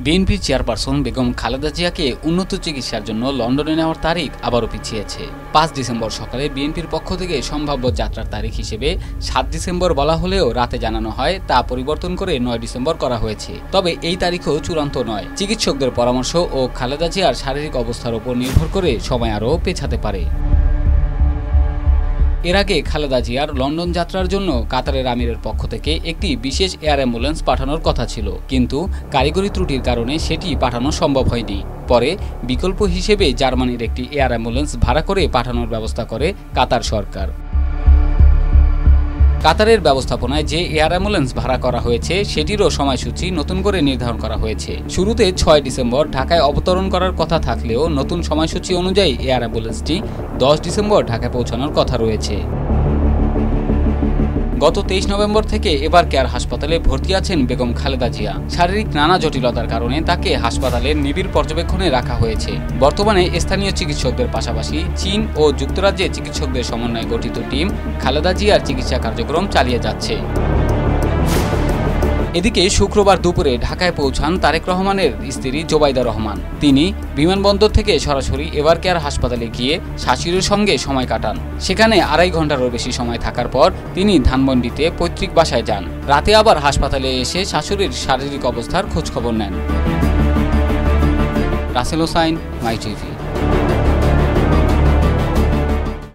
বিএনপির চেয়ারপারসন বেগম খালেদা জিয়াকে উন্নত চিকিৎসার জন্য লন্ডনে নেওয়ার তারিখ আবারও পিছিয়েছে। ৫ ডিসেম্বর সকালে বিএনপির পক্ষ থেকে সম্ভাব্য যাত্রার তারিখ হিসেবে ৭ ডিসেম্বর বলা হলেও রাতে জানানো হয় তা পরিবর্তন করে ৯ ডিসেম্বর করা হয়েছে। তবে এই তারিখও চূড়ান্ত নয়। চিকিৎসকদের পরামর্শ ও খালেদা জিয়ার শারীরিক অবস্থার উপর নির্ভর করে সময় আরও পেছাতে পারে। এর আগে খালেদা জিয়ার লন্ডন যাত্রার জন্য কাতারের আমিরের পক্ষ থেকে একটি বিশেষ এয়ার অ্যাম্বুলেন্স পাঠানোর কথা ছিল, কিন্তু কারিগরি ত্রুটির কারণে সেটি পাঠানো সম্ভব হয়নি। পরে বিকল্প হিসেবে জার্মানির একটি এয়ার অ্যাম্বুলেন্স ভাড়া করে পাঠানোর ব্যবস্থা করে কাতার সরকার। কাতারের ব্যবস্থাপনায় যে এয়ার অ্যাম্বুলেন্স ভাড়া করা হয়েছে সেটিরও সময়সূচি নতুন করে নির্ধারণ করা হয়েছে। শুরুতে ৬ ডিসেম্বর ঢাকায় অবতরণ করার কথা থাকলেও নতুন সময়সূচি অনুযায়ী এয়ার অ্যাম্বুলেন্সটি ১০ ডিসেম্বর ঢাকায় পৌঁছানোর কথা রয়েছে। গত ২৩ নভেম্বর থেকে এবার কেয়ার হাসপাতালে ভর্তি আছেন বেগম খালেদা জিয়া। শারীরিক নানা জটিলতার কারণে তাকে হাসপাতালের নিবিড় পর্যবেক্ষণে রাখা হয়েছে। বর্তমানে স্থানীয় চিকিৎসকদের পাশাপাশি চীন ও যুক্তরাজ্যে চিকিৎসকদের সমন্বয়ে গঠিত টিম খালেদা জিয়ার চিকিৎসা কার্যক্রম চালিয়ে যাচ্ছে। এদিকে শুক্রবার দুপুরে ঢাকায় পৌঁছান তারেক রহমানের স্ত্রী জোবাইদা রহমান। তিনি বিমানবন্দর থেকে সরাসরি এভার কেয়ার হাসপাতালে গিয়ে শাশুড়ির সঙ্গে সময় কাটান। সেখানে ২.৫ ঘন্টারও বেশি সময় থাকার পর তিনি ধানমন্ডিতে পৈতৃক বাসায় যান। রাতে আবার হাসপাতালে এসে শাশুড়ির শারীরিক অবস্থার খোঁজখবর নেন। রাসেল হোসাইন, মাই টিভি।